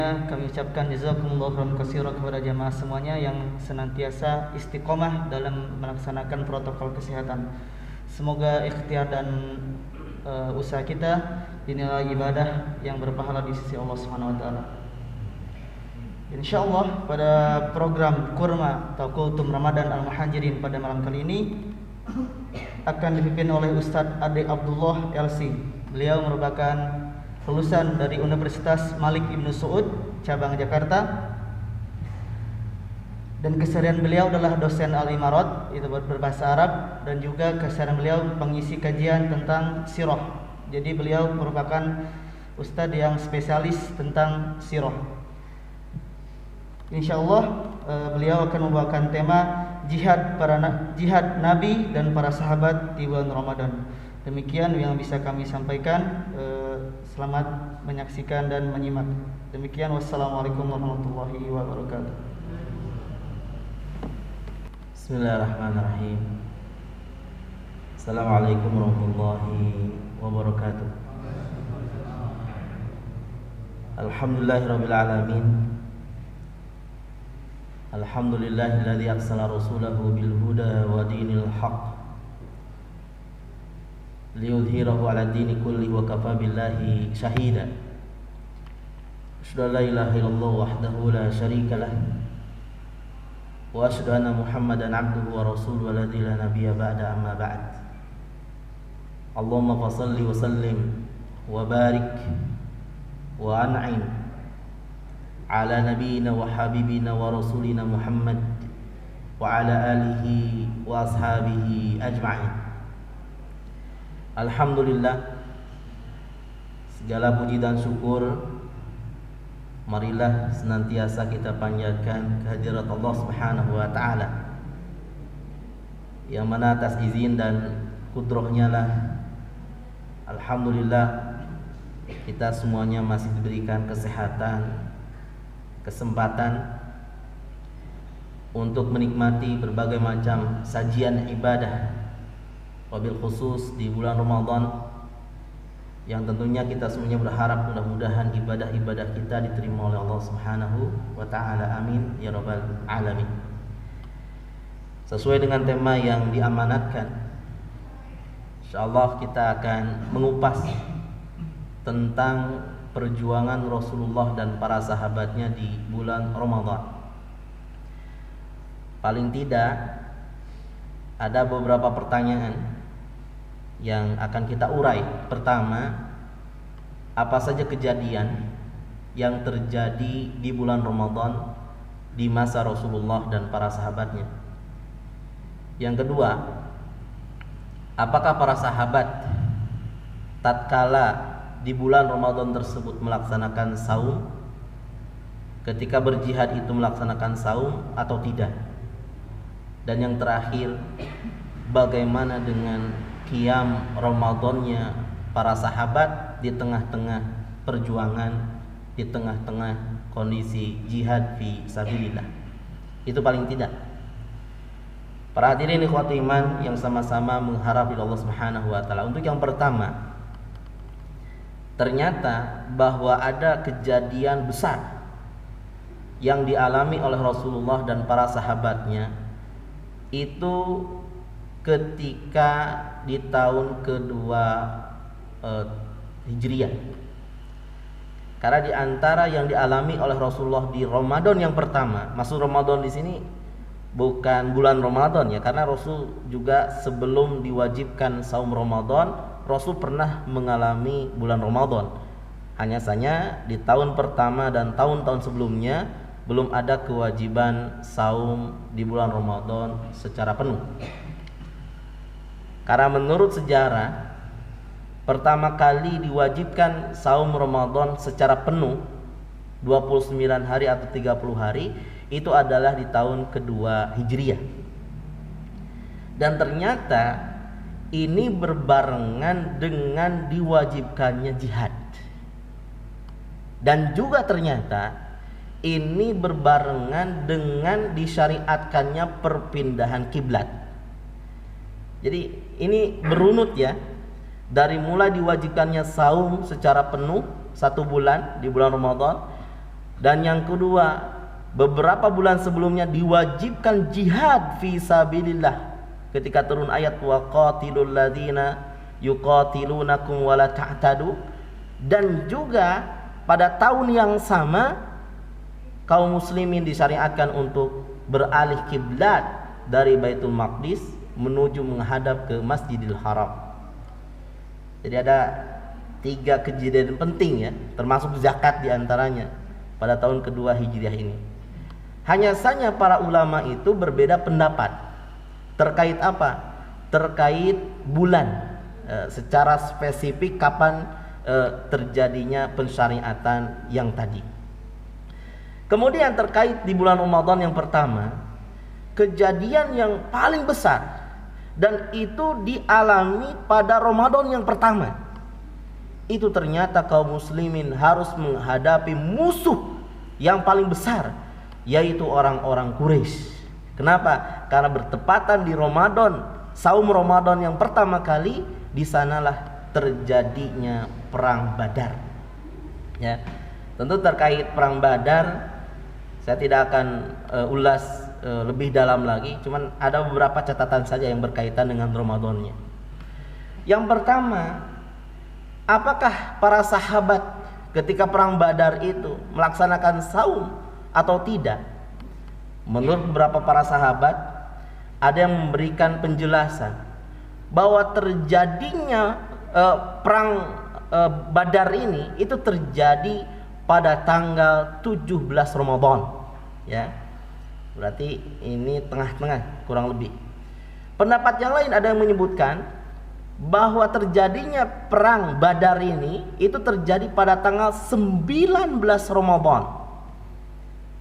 Kami ucapkan jazakumullah khairan katsiran kepada jamaah semuanya yang senantiasa istiqomah dalam melaksanakan protokol kesehatan. Semoga ikhtiar dan usaha kita dinilai ibadah yang berpahala di sisi Allah Subhanahu wa taala. Insyaallah pada program Kurma atau Kultum Ramadan Al-Muhajirin pada malam kali ini akan dipimpin oleh Ustadz Ade Abdullah LC. Beliau merupakan lulusan dari Universitas Malik Ibnu Saud cabang Jakarta, dan keseharian beliau adalah dosen Al-Imarat, itu berbahasa Arab, dan juga keseharian beliau pengisi kajian tentang sirah. Jadi beliau merupakan ustadz yang spesialis tentang sirah. Insyaallah beliau akan membawakan tema jihad Nabi dan para sahabat di bulan Ramadan. Demikian yang bisa kami sampaikan. Selamat menyaksikan dan menyimak. Demikian, wassalamualaikum warahmatullahi wabarakatuh. Bismillahirrahmanirrahim. Assalamualaikum warahmatullahi wabarakatuh. Alhamdulillahirabbil alamin. Alhamdulillahilladzi arsala rasulahu bil huda wa dinil haqq liyudhhirahu 'ala dini kulli wa kafa billahi shahida. Asyhadu an la ilaha illallah wahdahu la syarika lah wa asyhadu anna Muhammadan 'abduhu wa rasuluhu alladzi la nabiyya ba'da, amma ba'd. Allahumma fashalli wa sallim wa barik wa an'im 'ala nabiyyina wa habibina wa rasulina Muhammad wa 'ala alihi wa ashabihi ajma'in. Alhamdulillah, segala puji dan syukur marilah senantiasa kita panjatkan kehadirat Allah Subhanahu wa taala, yang mana atas izin dan kudrahnya lah alhamdulillah kita semuanya masih diberikan kesehatan, kesempatan untuk menikmati berbagai macam sajian ibadah, wabil khusus di bulan Ramadan, yang tentunya kita semuanya berharap mudah-mudahan ibadah-ibadah kita diterima oleh Allah Subhanahu wa taala. Amin ya rabbal alamin. Sesuai dengan tema yang diamanatkan, insyaallah kita akan mengupas tentang perjuangan Rasulullah dan para sahabatnya di bulan Ramadan. Paling tidak ada beberapa pertanyaan yang akan kita urai. Pertama, apa saja kejadian yang terjadi di bulan Ramadan di masa Rasulullah dan para sahabatnya? Yang kedua, apakah para sahabat tatkala di bulan Ramadan tersebut melaksanakan saum, ketika berjihad itu melaksanakan saum atau tidak? Dan yang terakhir, bagaimana dengan qiyam Ramadannya para sahabat di tengah-tengah perjuangan, di tengah-tengah kondisi jihad fi sabilillah? Itu paling tidak. Para hadirin ikhwati iman yang sama-sama mengharap Allah Subhanahu wa taala. Untuk yang pertama, ternyata bahwa ada kejadian besar yang dialami oleh Rasulullah dan para sahabatnya itu ketika di tahun kedua Hijriah. Karena di antara yang dialami oleh Rasulullah di Ramadan yang pertama, maksud Ramadan di sini bukan bulan Ramadan ya, karena Rasul juga sebelum diwajibkan saum Ramadan, Rasul pernah mengalami bulan Ramadan. Hanya saja di tahun pertama dan tahun-tahun sebelumnya belum ada kewajiban saum di bulan Ramadan secara penuh. Karena menurut sejarah, pertama kali diwajibkan saum Ramadan secara penuh 29 hari atau 30 hari itu adalah di tahun kedua Hijriah. Dan ternyata ini berbarengan dengan diwajibkannya jihad. Dan juga ternyata ini berbarengan dengan disyariatkannya perpindahan kiblat. Jadi ini berunut ya, dari mulai diwajibkannya saum secara penuh 1 bulan di bulan Ramadan, Dan yang kedua, beberapa bulan sebelumnya diwajibkan jihad fi sabilillah. Ketika turun ayat wa qatilul ladzina yuqatilunakum wala ta'tadu. Dan juga pada tahun yang sama kaum muslimin disyariatkan untuk beralih kiblat dari Baitul Maqdis menuju menghadap ke Masjidil Haram. Jadi ada 3 kejadian penting ya, termasuk zakat diantaranya pada tahun kedua Hijriah ini. Hanya saja para ulama itu berbeda pendapat terkait apa? Terkait bulan, secara spesifik kapan terjadinya pensyariatan yang tadi. Kemudian terkait di bulan Ramadan yang pertama, kejadian yang paling besar dan itu dialami pada Ramadan yang pertama. Itu ternyata kaum muslimin harus menghadapi musuh yang paling besar, yaitu orang-orang Quraisy. Kenapa? Karena bertepatan di Ramadan, saum Ramadan yang pertama kali, di sanalah terjadinya perang Badar. Ya. Tentu terkait perang Badar saya tidak akan ulas lebih dalam lagi, cuman ada beberapa catatan saja yang berkaitan dengan Ramadannya. Yang pertama, apakah para sahabat ketika perang Badar itu melaksanakan saum atau tidak? Menurut beberapa para sahabat, ada yang memberikan penjelasan bahwa terjadinya perang Badar ini itu terjadi pada tanggal 17 Ramadan, ya. Berarti ini tengah-tengah kurang lebih. Pendapat yang lain ada yang menyebutkan bahwa terjadinya perang Badar ini itu terjadi pada tanggal 19 Ramadan.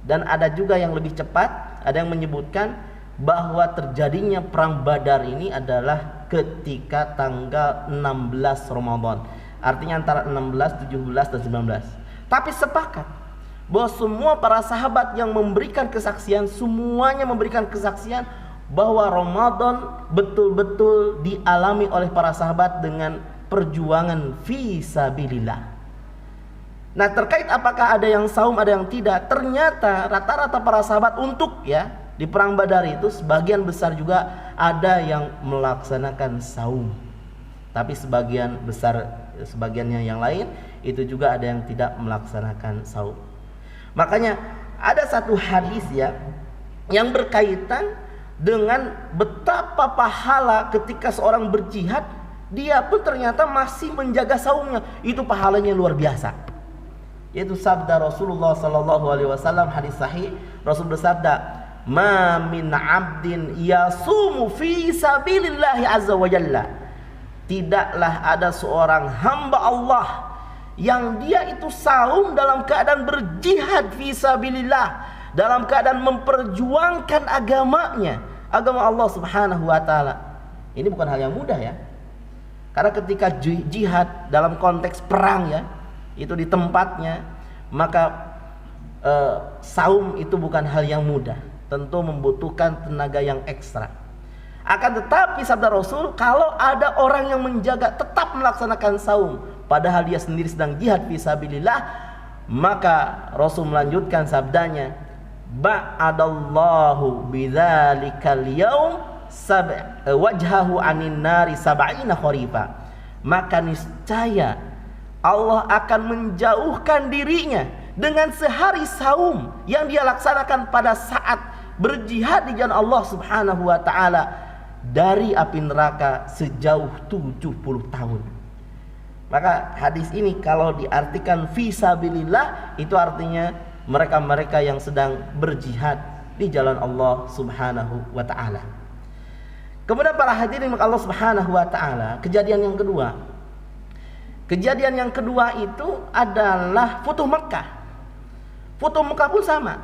Dan ada juga yang lebih cepat, ada yang menyebutkan bahwa terjadinya perang Badar ini adalah ketika tanggal 16 Ramadan. Artinya antara 16, 17 dan 19. Tapi sepakat bahwa semua para sahabat yang memberikan kesaksian, semuanya memberikan kesaksian bahwa Ramadan betul-betul dialami oleh para sahabat dengan perjuangan fi sabilillah. Nah, terkait apakah ada yang saum, ada yang tidak, ternyata rata-rata para sahabat untuk di perang Badar itu sebagian besar juga ada yang melaksanakan saum. Tapi sebagian besar, sebagiannya yang lain itu juga ada yang tidak melaksanakan saum. Makanya ada satu hadis yang berkaitan dengan betapa pahala ketika seorang berjihad, dia pun ternyata masih menjaga saumnya. Itu pahalanya luar biasa. Yaitu sabda Rasulullah sallallahu alaihi wasallam, hadis sahih. Rasul bersabda, "Ma min 'abdin yasumu fi sabilillah azza wa jalla." Tidaklah ada seorang hamba Allah yang dia itu saum dalam keadaan berjihad fi sabilillah, dalam keadaan memperjuangkan agamanya, agama Allah Subhanahu wa taala. Ini bukan hal yang mudah ya. Karena ketika jihad dalam konteks perang itu di tempatnya, maka saum itu bukan hal yang mudah. Tentu membutuhkan tenaga yang ekstra. Akan tetapi sabda Rasul, kalau ada orang yang menjaga tetap melaksanakan saum padahal dia sendiri sedang jihad fi sabilillah, maka Rasul melanjutkan sabdanya, ba'adallahu bidzalikal yaum wajhahu anin nari sab'ina kharifa. Maka niscaya Allah akan menjauhkan dirinya dengan sehari saum yang dia laksanakan pada saat berjihad di jalan Allah Subhanahu wa taala dari api neraka sejauh 70 tahun. Maka hadis ini kalau diartikan fi sabilillah, itu artinya mereka-mereka yang sedang berjihad di jalan Allah Subhanahu wa taala. Kemudian para hadirin Allah Subhanahu wa taala, kejadian yang kedua. Kejadian yang kedua itu adalah Futuh Mekah. Futuh Mekah pun sama.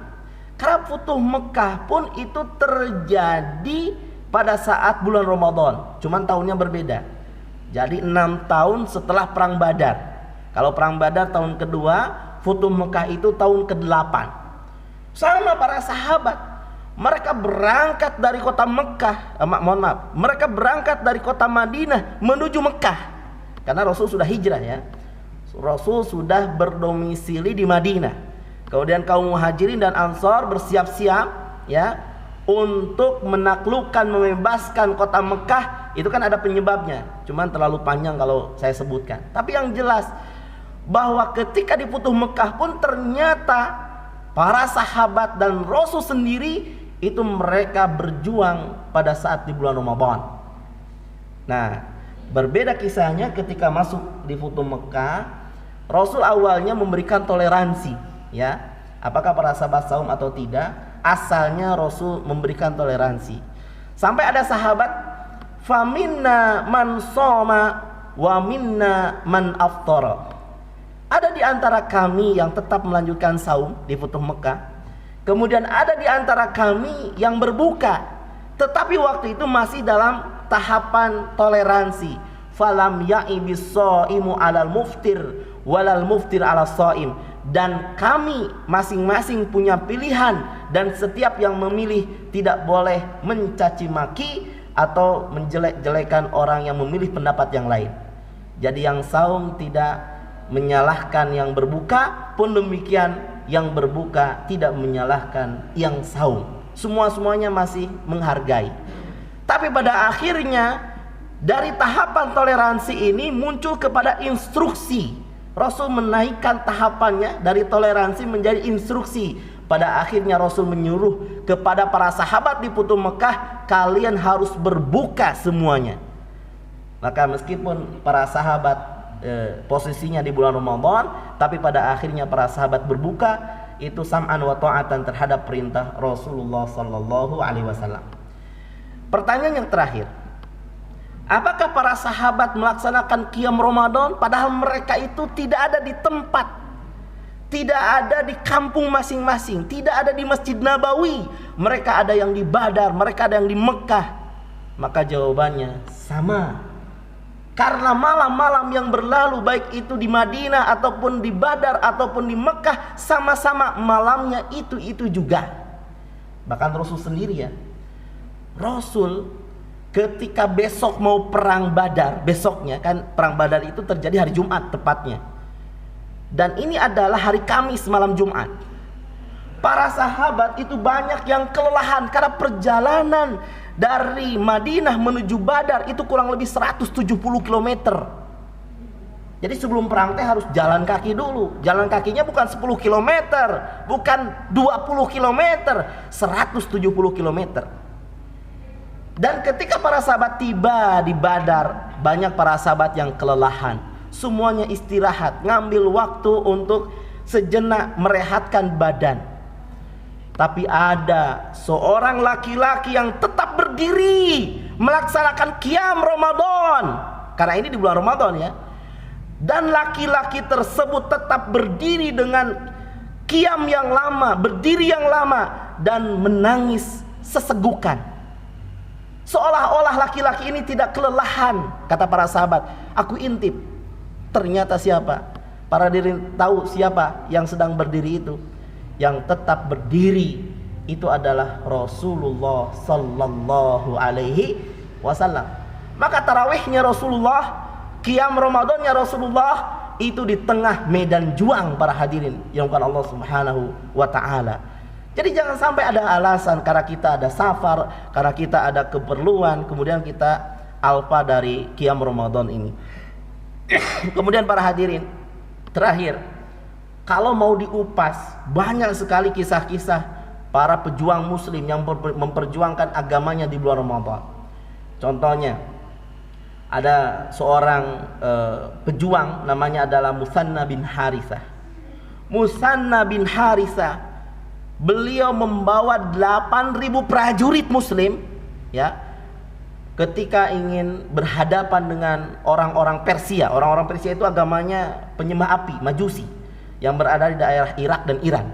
Karena Futuh Mekah pun itu terjadi pada saat bulan Ramadan, cuman tahunnya berbeda. Jadi 6 tahun setelah perang Badar. Kalau perang Badar tahun kedua, Futuh Mekah itu tahun ke-8. Sama para sahabat, mereka berangkat dari kota Mekah, mereka berangkat dari kota Madinah menuju Mekah. Karena Rasul sudah hijrah Rasul sudah berdomisili di Madinah. Kemudian kaum Muhajirin dan Ansor bersiap-siap ya untuk menaklukkan, membebaskan kota Mekah. Itu kan ada penyebabnya, cuman terlalu panjang kalau saya sebutkan. Tapi yang jelas bahwa ketika di Futuh Mekah pun ternyata para sahabat dan Rasul sendiri itu mereka berjuang pada saat di bulan Ramadan. Nah, berbeda kisahnya ketika masuk di Futuh Mekah. Rasul awalnya memberikan toleransi, ya. Apakah para sahabat saum atau tidak? Asalnya Rasul memberikan toleransi. Sampai ada sahabat, faminna man shoma wa minna man aftara. Ada di antara kami yang tetap melanjutkan saum di Futuh Mekah. Kemudian ada di antara kami yang berbuka. Tetapi waktu itu masih dalam tahapan toleransi. Falam ya'ibis shaimu 'alal muftir walal muftir 'alas shaim. Dan kami masing-masing punya pilihan, dan setiap yang memilih tidak boleh mencaci maki atau menjelek-jelekan orang yang memilih pendapat yang lain. Jadi yang saum tidak menyalahkan yang berbuka, pun demikian yang berbuka tidak menyalahkan yang saum. Semuanya masih menghargai. Tapi pada akhirnya dari tahapan toleransi ini muncul kepada instruksi. Rasul menaikkan tahapannya dari toleransi menjadi instruksi. Pada akhirnya Rasul menyuruh kepada para sahabat di Futuh Mekah, kalian harus berbuka semuanya. Maka meskipun para sahabat posisinya di bulan Ramadan, tapi pada akhirnya para sahabat berbuka, itu sam'an wa ta'atan terhadap perintah Rasulullah sallallahu alaihi wasallam. Pertanyaan yang terakhir, apakah para sahabat melaksanakan qiyam Ramadan padahal mereka itu tidak ada di tempat, tidak ada di kampung masing-masing, tidak ada di Masjid Nabawi? Mereka ada yang di Badar, mereka ada yang di Mekah. Maka jawabannya sama. Karena malam-malam yang berlalu, baik itu di Madinah ataupun di Badar ataupun di Mekah, sama-sama malamnya itu juga. Bahkan Rasul sendiri ya, Rasul ketika besok mau perang Badar, besoknya kan perang Badar itu terjadi hari Jumat tepatnya, dan ini adalah hari Kamis malam Jumat. Para sahabat itu banyak yang kelelahan karena perjalanan dari Madinah menuju Badar itu kurang lebih 170 km. Jadi sebelum perang teh harus jalan kaki dulu. Jalan kakinya bukan 10 km, bukan 20 km, 170 km. Dan ketika para sahabat tiba di Badar, banyak para sahabat yang kelelahan. Semuanya istirahat, ngambil waktu untuk sejenak merehatkan badan. Tapi ada seorang laki-laki yang tetap berdiri melaksanakan qiyam Ramadan. Karena ini di bulan Ramadan ya. Dan laki-laki tersebut tetap berdiri dengan qiyam yang lama, berdiri yang lama, dan menangis sesegukan. Seolah-olah laki-laki ini tidak kelelahan. Kata para sahabat, aku intip, ternyata siapa? Para diri tahu siapa yang sedang berdiri itu. Yang tetap berdiri itu adalah Rasulullah sallallahu alaihi wasallam. Maka tarawihnya Rasulullah, qiyam Ramadannya Rasulullah itu di tengah medan juang para hadirin yang bukan Allah Subhanahu wa taala. Jadi jangan sampai ada alasan karena kita ada safar, karena kita ada keperluan, kemudian kita alfa dari qiyam Ramadan ini. Kemudian para hadirin, terakhir, kalau mau diupas, banyak sekali kisah-kisah para pejuang muslim yang memperjuangkan agamanya di bulan Ramadan. Contohnya, ada seorang pejuang namanya adalah Musanna bin Harithah. Musanna bin Harithah, beliau membawa 8.000 prajurit muslim ya, ketika ingin berhadapan dengan orang-orang Persia. Orang-orang Persia itu agamanya penyembah api, Majusi, yang berada di daerah Irak dan Iran.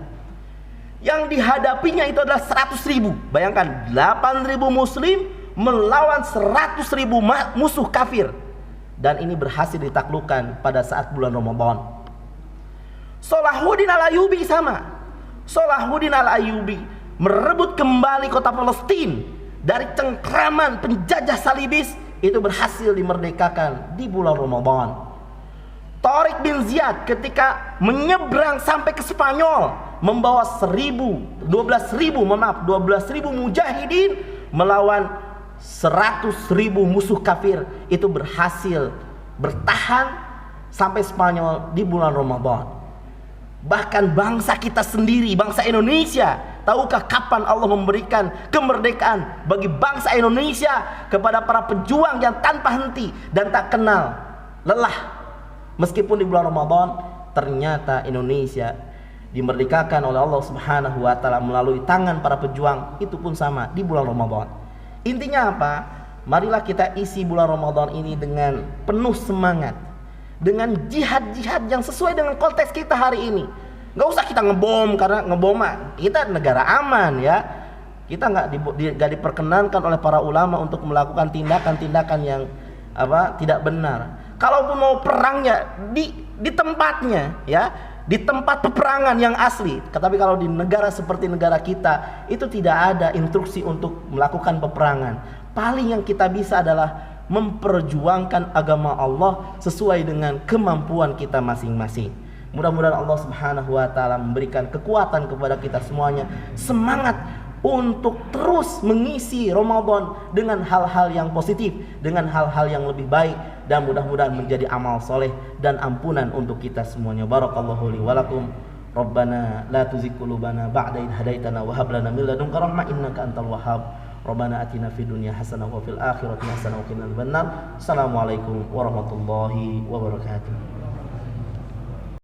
Yang dihadapinya itu adalah 100.000. Bayangkan 8.000 muslim melawan 100.000 musuh kafir. Dan ini berhasil ditaklukkan pada saat bulan Ramadan. Salahuddin al-Ayyubi sama. Salahuddin al-Ayyubi merebut kembali kota Palestina dari cengkraman penjajah salibis. Itu berhasil dimerdekakan di bulan Ramadan. Tariq Khalid bin Ziyad ketika menyeberang sampai ke Spanyol membawa 12.000 mujahidin melawan 100.000 musuh kafir, itu berhasil bertahan sampai Spanyol di bulan Ramadan. Bahkan bangsa kita sendiri, bangsa Indonesia, tahukah kapan Allah memberikan kemerdekaan bagi bangsa Indonesia kepada para pejuang yang tanpa henti dan tak kenal lelah? Meskipun di bulan Ramadan, ternyata Indonesia dimerdekakan oleh Allah Subhanahu wa taala melalui tangan para pejuang. Itu pun sama di bulan Ramadan. Intinya apa? Marilah kita isi bulan Ramadan ini dengan penuh semangat, dengan jihad-jihad yang sesuai dengan konteks kita hari ini. Nggak usah kita ngebom, karena ngebom kita negara aman ya. Kita nggak diperkenankan oleh para ulama untuk melakukan tindakan-tindakan yang tidak benar. Kalaupun mau perangnya di tempatnya ya, di tempat peperangan yang asli. Tetapi kalau di negara seperti negara kita, itu tidak ada instruksi untuk melakukan peperangan. Paling yang kita bisa adalah memperjuangkan agama Allah sesuai dengan kemampuan kita masing-masing. Mudah-mudahan Allah Subhanahu wa taala memberikan kekuatan kepada kita semuanya, semangat untuk terus mengisi Ramadan dengan hal-hal yang positif, dengan hal-hal yang lebih baik, dan mudah-mudahan menjadi amal soleh dan ampunan untuk kita semuanya. Barakallahu li wa lakum. Rabbana la tuzigh qulubana ba'da idh hadaitana wa hab lana min ladunka rahmah innaka antal wahhab. Rabbana atina fid dunya hasanah wa fil akhirati hasanah wa qina adzabannar. Assalamualaikum warahmatullahi wabarakatuh.